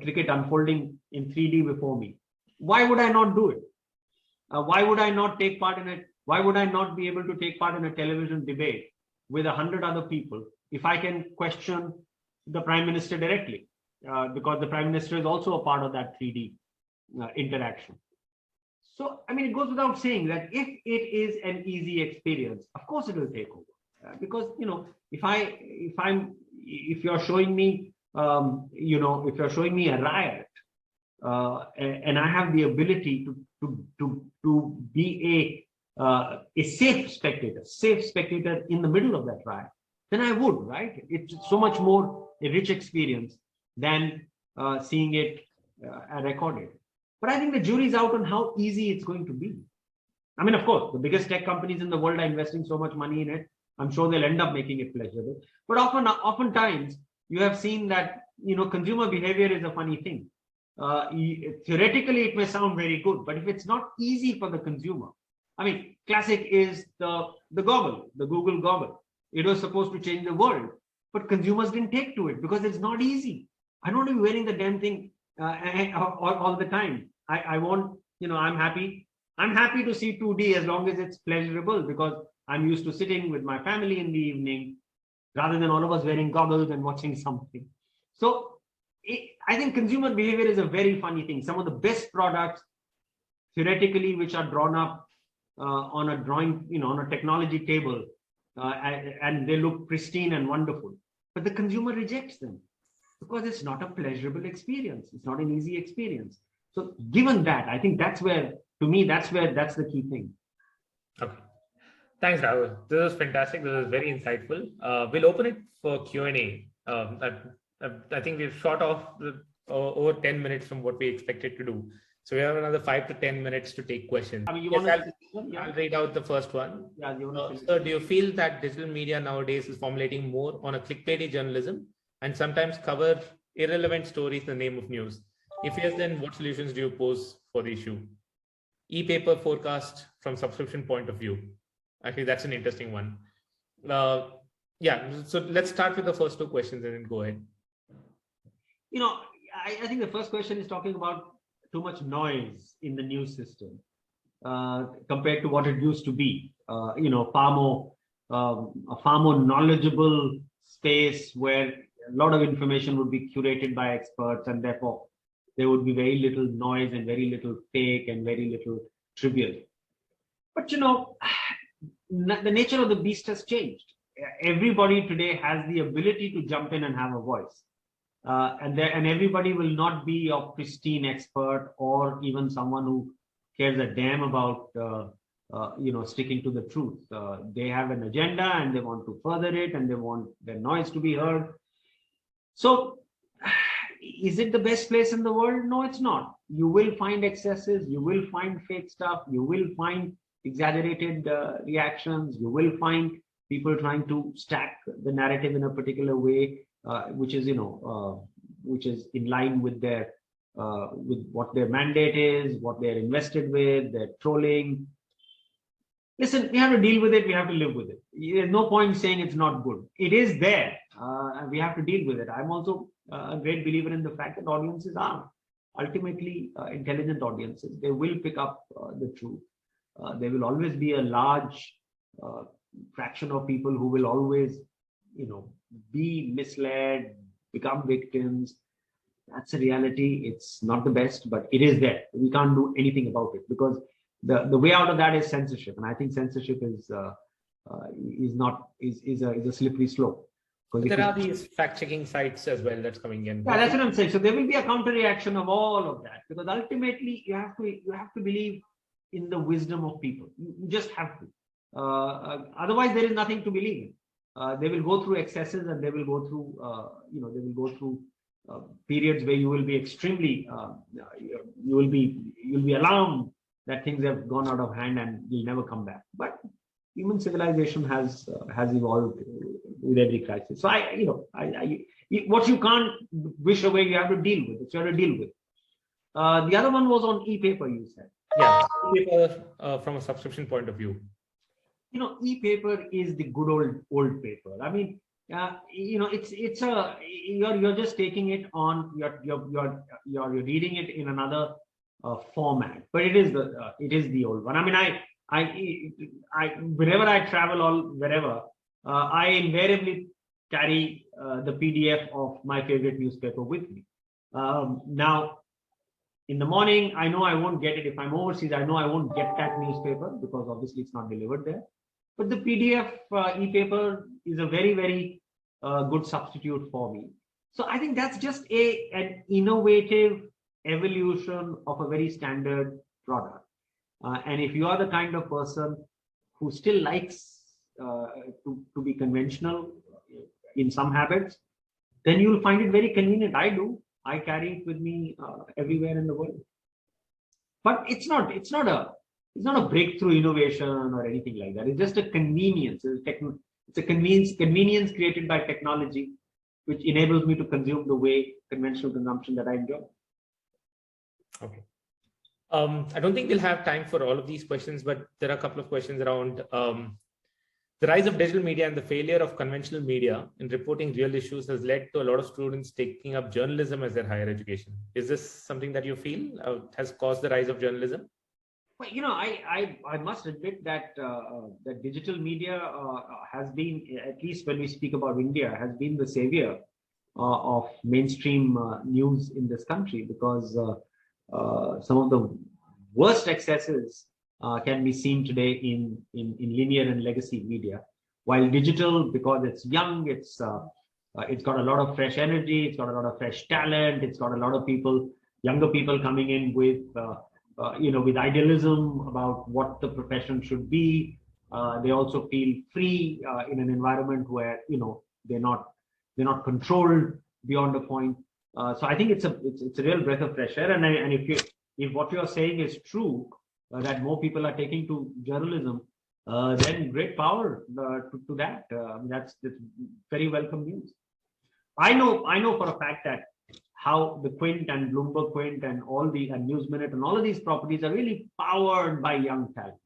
cricket unfolding in 3D before me, why would I not do it? Why would I not take part in it? Why would I not be able to take part in a television debate with 100 other people if I can question the Prime Minister directly? Because the Prime Minister is also a part of that 3D interaction. So, it goes without saying that if it is an easy experience, of course it will take over. Because, if you're showing me, if you're showing me a riot, and I have the ability to be a safe spectator in the middle of that riot, then I would, right? It's so much more a rich experience than seeing it recorded. But I think the jury's out on how easy it's going to be. Of course, the biggest tech companies in the world are investing so much money in it. I'm sure they'll end up making it pleasurable. But oftentimes, you have seen that, consumer behavior is a funny thing. Theoretically, it may sound very good, but if it's not easy for the consumer, classic is the goggle, the Google goggle. It was supposed to change the world, but consumers didn't take to it because it's not easy. I don't want to be wearing the damn thing all the time. I want, I'm happy to see 2D as long as it's pleasurable, because I'm used to sitting with my family in the evening rather than all of us wearing goggles and watching something. So I think consumer behavior is a very funny thing. Some of the best products theoretically, which are drawn up on a drawing, on a technology table, and they look pristine and wonderful, but the consumer rejects them because it's not a pleasurable experience. It's not an easy experience. So given that, I think that's where, to me, that's the key thing. Okay. Thanks, Rahul. This was fantastic. This was very insightful. We'll open it for Q&A. I think we've shot off over 10 minutes from what we expected to do. So we have another 5 to 10 minutes to take questions. I'll read out the first one. Yeah, so do you feel that digital media nowadays is formulating more on a clickbaity journalism and sometimes cover irrelevant stories in the name of news? If yes, then what solutions do you pose for the issue? E-paper forecast from subscription point of view. Actually, that's an interesting one. Yeah, so let's start with the first two questions and then go ahead. I think the first question is talking about too much noise in the news system compared to what it used to be. Far more a far more knowledgeable space where a lot of information would be curated by experts, and therefore there would be very little noise and very little fake and very little trivial. But the nature of the beast has changed. Everybody today has the ability to jump in and have a voice. And everybody will not be a pristine expert or even someone who cares a damn about sticking to the truth. They have an agenda and they want to further it, and they want their noise to be heard. So is it the best place in the world? No, it's not. You will find excesses, you will find fake stuff, you will find exaggerated reactions, you will find people trying to stack the narrative in a particular way, which is in line with their with what their mandate is, what they're invested with, their trolling. Listen, we have to deal with it. We have to live with it. There's no point saying it's not good. It is there, and we have to deal with it. I'm also a great believer in the fact that audiences are ultimately intelligent audiences. They will pick up the truth. There will always be a large fraction of people who will always, be misled, become victims. That's a reality. It's not the best, but it is there. We can't do anything about it, because the way out of that is censorship, and I think censorship is a slippery slope. But there are these fact-checking sites as well that's coming in. Yeah, that's what I'm saying. So there will be a counter reaction of all of that, because ultimately you have to believe in the wisdom of people. You just have to. Otherwise, there is nothing to believe in. They will go through excesses, and they will go through periods where you will be extremely, you'll be alarmed that things have gone out of hand and will never come back. But human civilization has evolved with every crisis. So what you can't wish away, you have to deal with it. You have to deal with. The other one was on e-paper, you said. Yeah, e-paper from a subscription point of view. E-paper is the good old paper. I mean, you're just taking it on, you're reading it in another format, but it is the old one. I mean, I whenever I travel or wherever, I invariably carry the PDF of my favorite newspaper with me. Now, in the morning, I know I won't get it. If I'm overseas, I know I won't get that newspaper because obviously it's not delivered there. But the PDF e-paper is a very, very good substitute for me. So I think that's just an innovative evolution of a very standard product. And if you are the kind of person who still likes to be conventional in some habits, then you'll find it very convenient. I do. I carry it with me everywhere in the world. But it's not a breakthrough innovation or anything like that. It's just a convenience. It's a convenience created by technology, which enables me to consume the way conventional consumption that I enjoy. Okay. I don't think we'll have time for all of these questions, but there are a couple of questions around the rise of digital media and the failure of conventional media in reporting real issues has led to a lot of students taking up journalism as their higher education. Is this something that you feel has caused the rise of journalism? Well, I must admit that that digital media has been, at least when we speak about India, has been the savior of mainstream news in this country, because some of the worst excesses can be seen today in linear and legacy media, while digital, because it's young, it's got a lot of fresh energy, it's got a lot of fresh talent, it's got a lot of younger people coming in with with idealism about what the profession should be. They also feel free in an environment where they're not controlled beyond a point. So I think it's a real breath of fresh air. And if what you're saying is true, that more people are taking to journalism, then great power to that. That's very welcome news. I know for a fact that how the Quint and Bloomberg Quint and all the News Minute and all of these properties are really powered by young talent.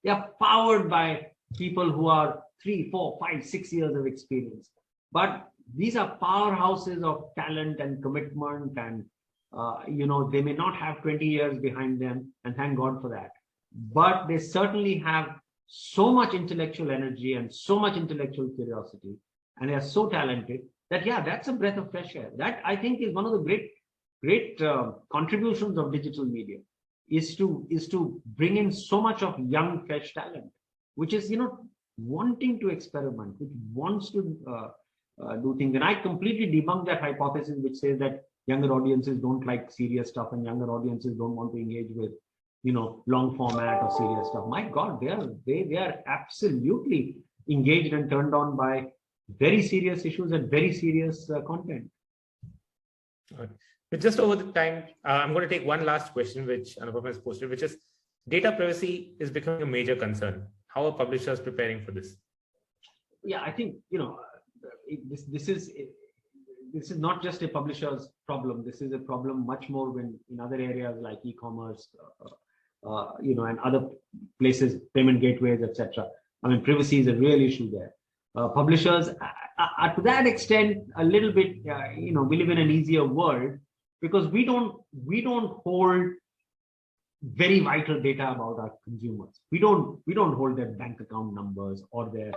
They are powered by people who are 3, 4, 5, 6 years of experience. But these are powerhouses of talent and commitment, and they may not have 20 years behind them, and thank God for that. But they certainly have so much intellectual energy and so much intellectual curiosity, and they are so talented that, yeah, that's a breath of fresh air. That, I think, is one of the great contributions of digital media, is to bring in so much of young, fresh talent, which is, wanting to experiment, which wants to do things. And I completely debunk that hypothesis which says that younger audiences don't like serious stuff and younger audiences don't want to engage with, long format or serious stuff. My God, they are absolutely engaged and turned on by very serious issues and very serious content. But just over the time, I'm going to take one last question, which Anupam has posted, which is data privacy is becoming a major concern. How are publishers preparing for this? Yeah, I think, this is not just a publisher's problem. This is a problem much more when in other areas like e-commerce, and other places, payment gateways, etc. I mean, privacy is a real issue there. Publishers, to that extent, a little bit, we live in an easier world because we don't hold very vital data about our consumers. We don't hold their bank account numbers or their,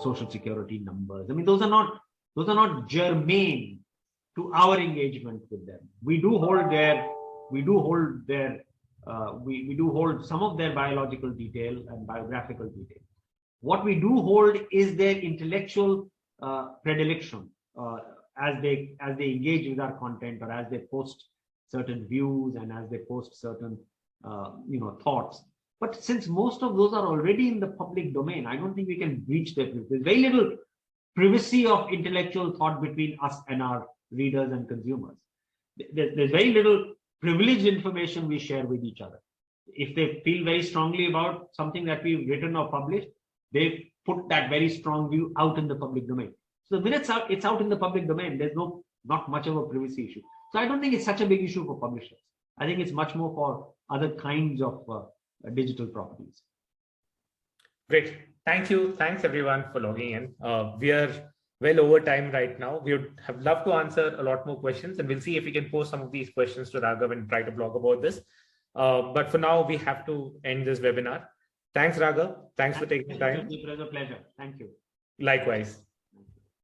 social security numbers. I mean, those are not germane to our engagement with them. We do hold some of their biological detail and biographical detail. What we do hold is their intellectual predilection as they engage with our content, or as they post certain views and as they post certain thoughts. But since most of those are already in the public domain, I don't think we can breach their privacy. There's very little privacy of intellectual thought between us and our readers and consumers. There's very little privileged information we share with each other. If they feel very strongly about something that we've written or published, they put that very strong view out in the public domain. So the minute it's out in the public domain, there's not much of a privacy issue. So I don't think it's such a big issue for publishers. I think it's much more for other kinds of digital properties. Great. Thank you. Thanks everyone for logging in. We are well over time right now. We would have loved to answer a lot more questions, and we'll see if we can post some of these questions to Raghav and try to blog about this. But for now, we have to end this webinar. Thanks, Raghav. Thanks for taking the time. It was a pleasure. Thank you. Likewise.